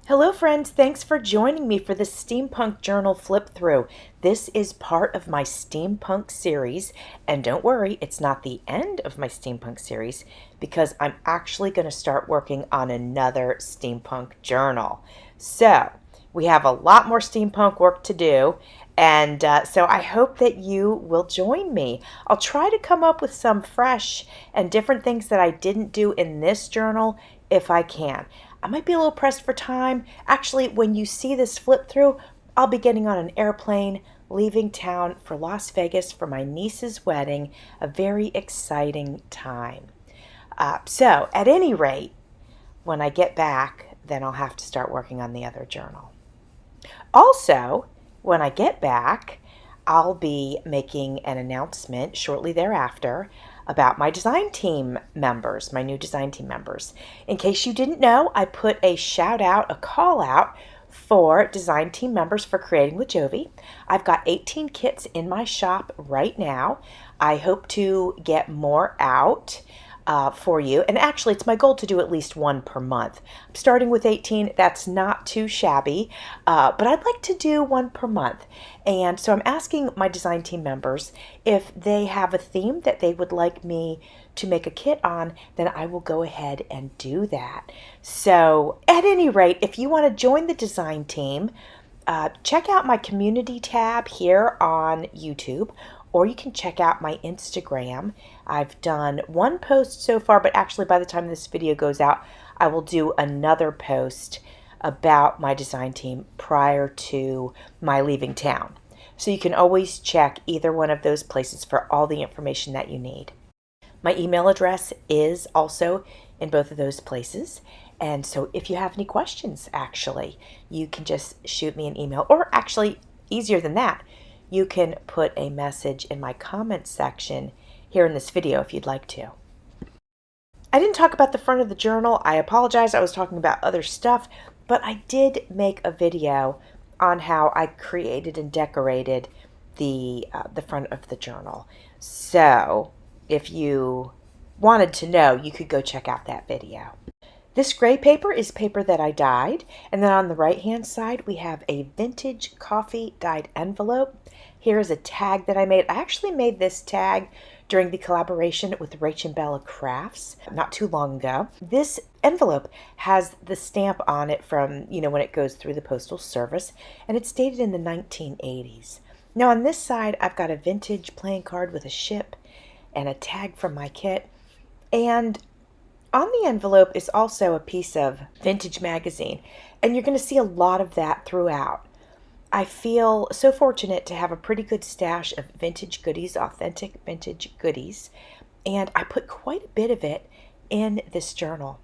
Hello friends, thanks for joining me for this Steampunk Journal flip through. This is part of my Steampunk series, and don't worry, it's not the end of my Steampunk series because I'm actually going to start working on another Steampunk Journal. So, we have a lot more steampunk work to do, and so I hope that you will join me. I'll try to come up with some fresh and different things that I didn't do in this journal if I can. I might be a little pressed for time. Actually, when you see this flip through, I'll be getting on an airplane, leaving town for Las Vegas for my niece's wedding, a very exciting time. So, at any rate, when I get back, then I'll have to start working on the other journal. Also, when I get back, I'll be making an announcement shortly thereafter about my design team members, my new design team members. In case you didn't know, I put a shout out, a call out for design team members for Creating with Jovi. I've got 18 kits in my shop right now. I hope to get more out for you. And actually, it's my goal to do at least one per month. I'm starting with 18. That's not too shabby, but I'd like to do one per month. And so I'm asking my design team members if they have a theme that they would like me to make a kit on, then I will go ahead and do that. So at any rate, if you want to join the design team, check out my community tab here on YouTube, or you can check out my Instagram. I've done one post so far, but actually by the time this video goes out, I will do another post about my design team prior to my leaving town. So you can always check either one of those places for all the information that you need. My email address is also in both of those places. And so if you have any questions, actually, you can just shoot me an email, or actually easier than that, you can put a message in my comments section here in this video if you'd like to. I didn't talk about the front of the journal. I apologize. I was talking about other stuff, but I did make a video on how I created and decorated the front of the journal. So if you wanted to know, you could go check out that video. This gray paper is paper that I dyed, and then on the right hand side we have a vintage coffee dyed envelope. Here is a tag that I made. I actually made this tag during the collaboration with Rach and Bella Crafts not too long ago. This envelope has the stamp on it from, when it goes through the Postal Service, and it's dated in the 1980s. Now on this side I've got a vintage playing card with a ship and a tag from my kit, and on the envelope is also a piece of vintage magazine, and you're going to see a lot of that throughout. I feel so fortunate to have a pretty good stash of vintage goodies, authentic vintage goodies, and I put quite a bit of it in this journal.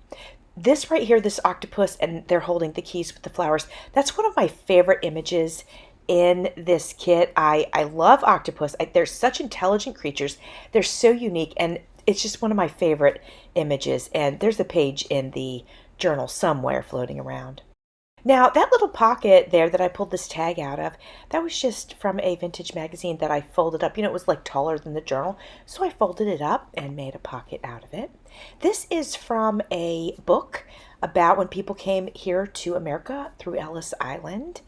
This right here, this octopus, and they're holding the keys with the flowers, that's one of my favorite images in this kit. I love octopus. They're such intelligent creatures. They're so unique, and it's just one of my favorite images, and there's a page in the journal somewhere floating around. Now, that little pocket there that I pulled this tag out of, that was just from a vintage magazine that I folded up. It was like taller than the journal, so I folded it up and made a pocket out of it. This is from a book about when people came here to America through Ellis Island.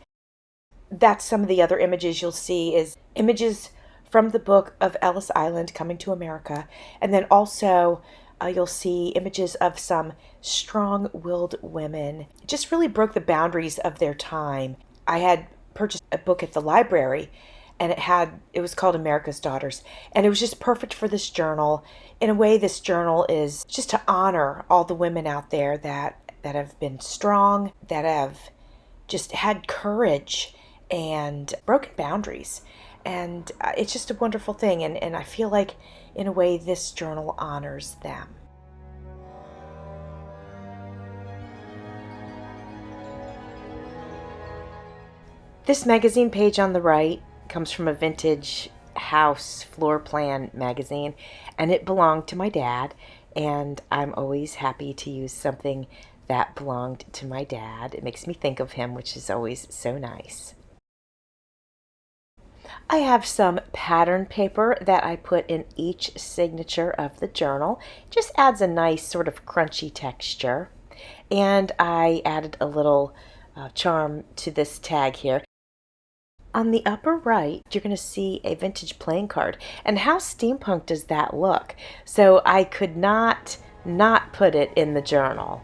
That's some of the other images you'll see is images from the book of Ellis Island coming to America, and then also you'll see images of some strong-willed women. It just really broke the boundaries of their time. I had purchased a book at the library, and it was called America's Daughters, and it was just perfect for this journal. In a way, this journal is just to honor all the women out there that have been strong, that have just had courage and broken boundaries. And it's just a wonderful thing, and I feel like, in a way, this journal honors them. This magazine page on the right comes from a vintage house floor plan magazine, and it belonged to my dad, and I'm always happy to use something that belonged to my dad. It makes me think of him, which is always so nice. I have some pattern paper that I put in each signature of the journal. It just adds a nice sort of crunchy texture. And I added a little charm to this tag here. On the upper right, you're going to see a vintage playing card. And how steampunk does that look? So I could not put it in the journal.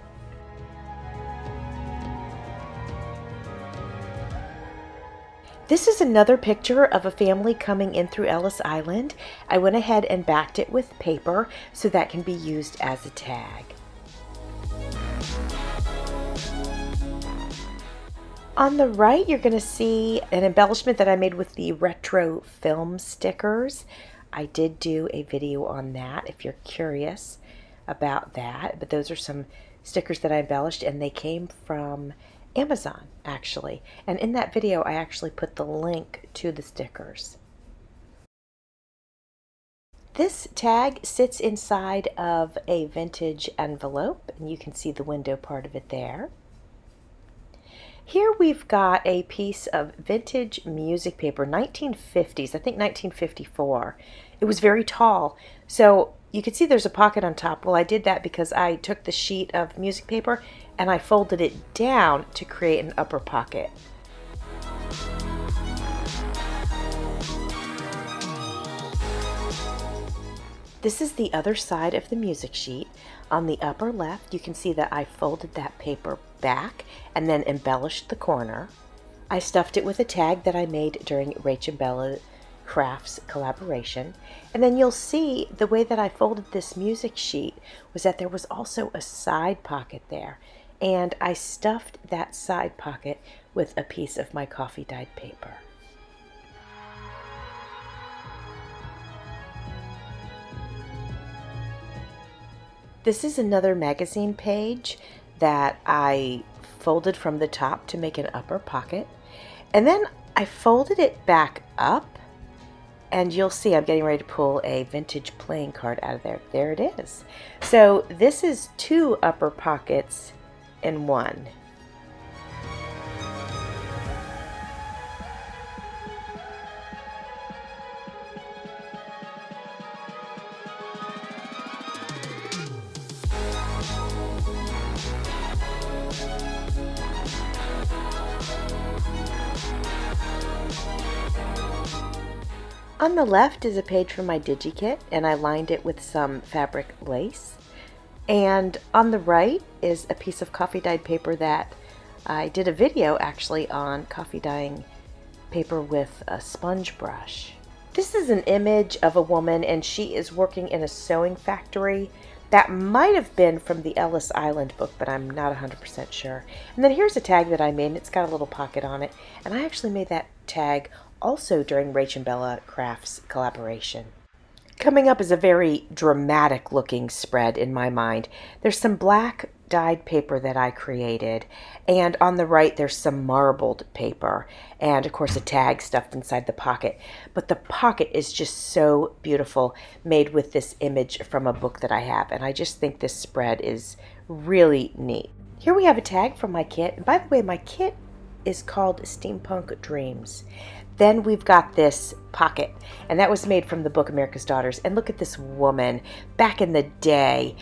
This is another picture of a family coming in through Ellis Island. I went ahead and backed it with paper so that can be used as a tag. On the right, you're going to see an embellishment that I made with the retro film stickers. I did do a video on that if you're curious about that, but those are some stickers that I embellished, and they came from Amazon actually. And in that video, I actually put the link to the stickers. This tag sits inside of a vintage envelope, and you can see the window part of it there. Here we've got a piece of vintage music paper, 1950s, I think 1954. It was very tall, so you can see there's a pocket on top. Well, I did that because I took the sheet of music paper and I folded it down to create an upper pocket. This is the other side of the music sheet. On the upper left, you can see that I folded that paper back and then embellished the corner. I stuffed it with a tag that I made during Rach and Bella Crafts collaboration. And then you'll see the way that I folded this music sheet was that there was also a side pocket there. And I stuffed that side pocket with a piece of my coffee dyed paper. This is another magazine page that I folded from the top to make an upper pocket. And then I folded it back up, and you'll see I'm getting ready to pull a vintage playing card out of there. There it is. So this is two upper pockets in one. On the left is a page from my DigiKit, and I lined it with some fabric lace. And on the right is a piece of coffee dyed paper that I did a video actually on coffee dyeing paper with a sponge brush. This is an image of a woman, and she is working in a sewing factory. That might have been from the Ellis Island book, but I'm not 100% sure. And then here's a tag that I made, and it's got a little pocket on it. And I actually made that tag also during Rach and Bella Crafts collaboration. Coming up is a very dramatic looking spread in my mind. There's some black dyed paper that I created, and on the right there's some marbled paper, and of course a tag stuffed inside the pocket. But the pocket is just so beautiful, made with this image from a book that I have, and I just think this spread is really neat. Here we have a tag from my kit, and by the way, my kit is called Steampunk Dreams. Then we've got this pocket, and that was made from the book America's Daughters. And look at this woman. Back in the day,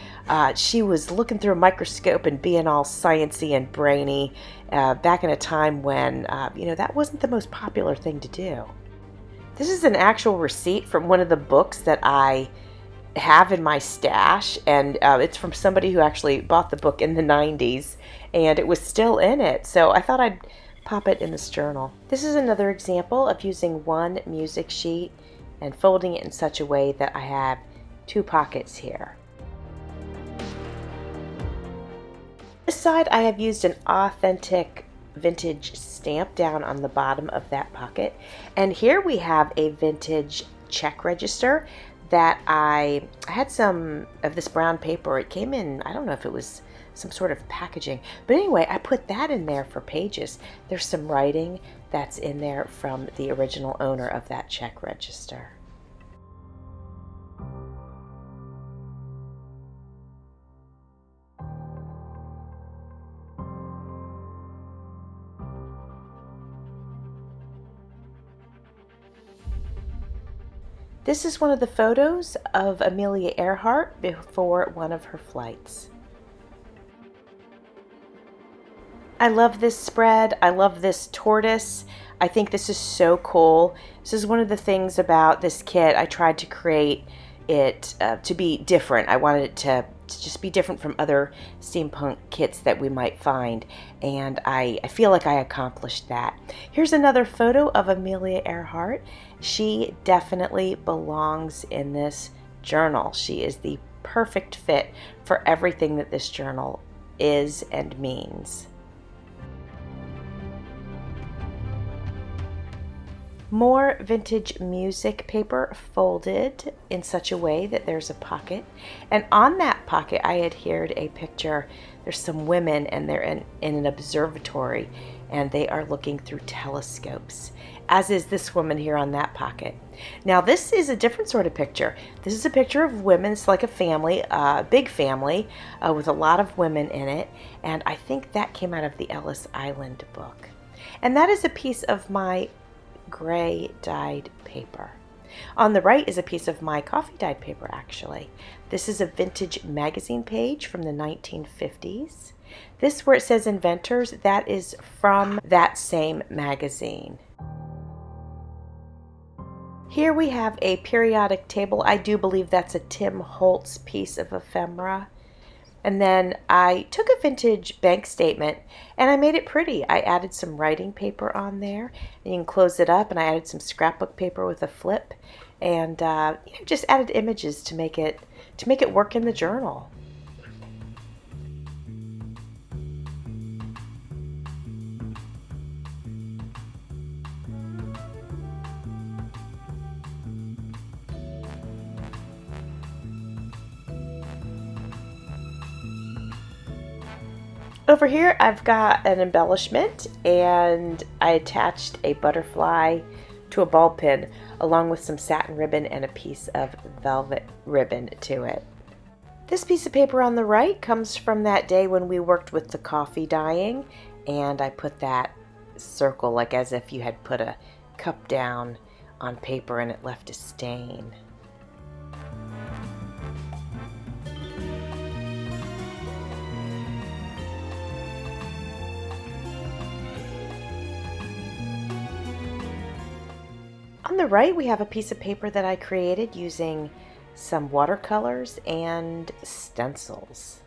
she was looking through a microscope and being all sciencey and brainy, back in a time when, that wasn't the most popular thing to do. This is an actual receipt from one of the books that I have in my stash, and it's from somebody who actually bought the book in the 90s, and it was still in it. So I thought I'd pop it in this journal. This is another example of using one music sheet and folding it in such a way that I have two pockets here. This side I have used an authentic vintage stamp down on the bottom of that pocket, and here we have a vintage check register that I had some of this brown paper. It came in, I don't know if it was some sort of packaging, but anyway, I put that in there for pages. There's some writing that's in there from the original owner of that check register. This is one of the photos of Amelia Earhart before one of her flights. I love this spread. I love this tortoise. I think this is so cool. This is one of the things about this kit. I tried to create it to be different. I wanted it to just be different from other steampunk kits that we might find, and I feel like I accomplished that. Here's another photo of Amelia Earhart. She definitely belongs in this journal. She is the perfect fit for everything that this journal is and means. More vintage music paper folded in such a way that there's a pocket. And on that pocket, I adhered a picture. There's some women and they're in an observatory and they are looking through telescopes, as is this woman here on that pocket. Now this is a different sort of picture. This is a picture of women. It's like a family, a big family with a lot of women in it. And I think that came out of the Ellis Island book. And that is a piece of my gray dyed paper. On the right is a piece of my coffee dyed paper, actually. This is a vintage magazine page from the 1950s. This, where it says inventors, that is from that same magazine. Here we have a periodic table. I do believe that's a Tim Holtz piece of ephemera. And then I took a vintage bank statement and I made it pretty. I added some writing paper on there, and you can close it up, and I added some scrapbook paper with a flip, and just added images to make it work in the journal. Over here I've got an embellishment, and I attached a butterfly to a ball pin along with some satin ribbon and a piece of velvet ribbon to it. This piece of paper on the right comes from that day when we worked with the coffee dyeing, and I put that circle like as if you had put a cup down on paper and it left a stain. On the right, we have a piece of paper that I created using some watercolors and stencils.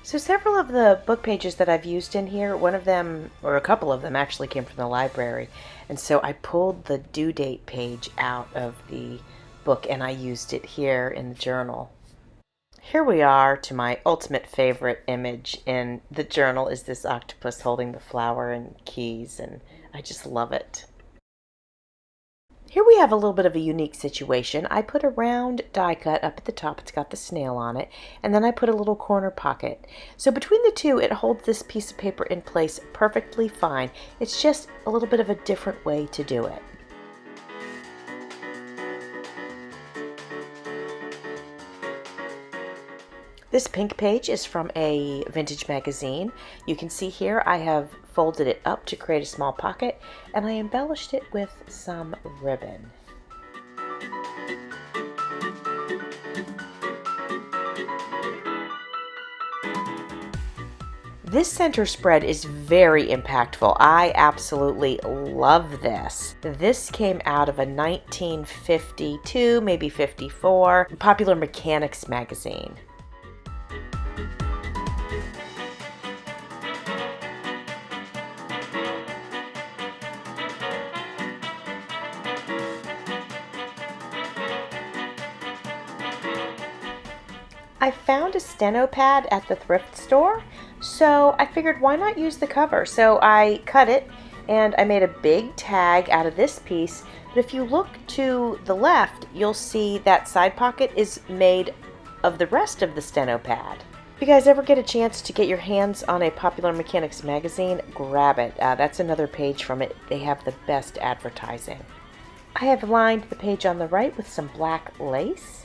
So several of the book pages that I've used in here, one of them, or a couple of them, actually came from the library. And so I pulled the due date page out of the book and I used it here in the journal. Here we are to my ultimate favorite image in the journal, is this octopus holding the flower and keys, and I just love it. Here we have a little bit of a unique situation. I put a round die cut up at the top. It's got the snail on it. And then I put a little corner pocket. So between the two, it holds this piece of paper in place perfectly fine. It's just a little bit of a different way to do it. This pink page is from a vintage magazine. You can see here I have folded it up to create a small pocket, and I embellished it with some ribbon. This center spread is very impactful. I absolutely love this. This came out of a 1952, maybe 54, Popular Mechanics magazine. I found a steno pad at the thrift store, so I figured why not use the cover. So I cut it and I made a big tag out of this piece, but if you look to the left, you'll see that side pocket is made of the rest of the steno pad. If you guys ever get a chance to get your hands on a Popular Mechanics magazine, grab it. That's another page from it. They have the best advertising. I have lined the page on the right with some black lace.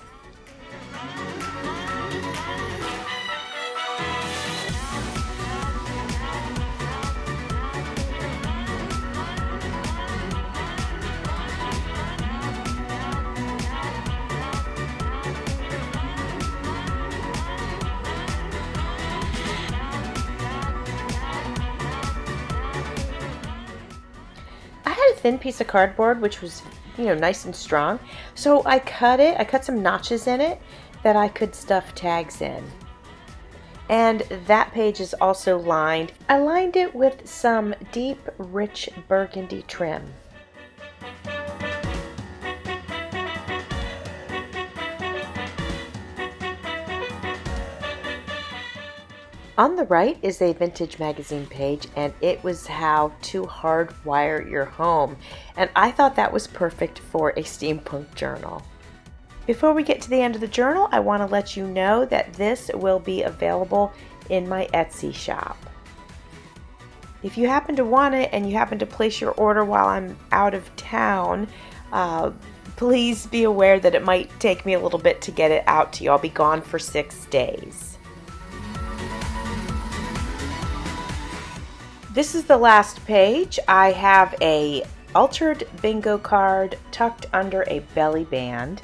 I had a thin piece of cardboard which was, nice and strong. So I cut some notches in it that I could stuff tags in. And that page is also lined. I lined it with some deep, rich burgundy trim. On the right is a vintage magazine page, and it was how to hardwire your home. And I thought that was perfect for a steampunk journal. Before we get to the end of the journal, I want to let you know that this will be available in my Etsy shop. If you happen to want it and you happen to place your order while I'm out of town, please be aware that it might take me a little bit to get it out to you. I'll be gone for 6 days. This is the last page. I have a altered bingo card tucked under a belly band.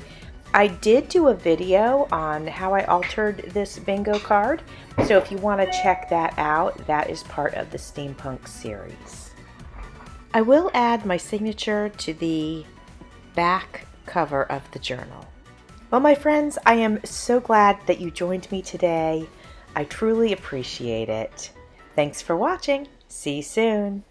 I did do a video on how I altered this bingo card, so if you want to check that out, that is part of the Steampunk series. I will add my signature to the back cover of the journal. Well, my friends, I am so glad that you joined me today. I truly appreciate it. Thanks for watching. See you soon.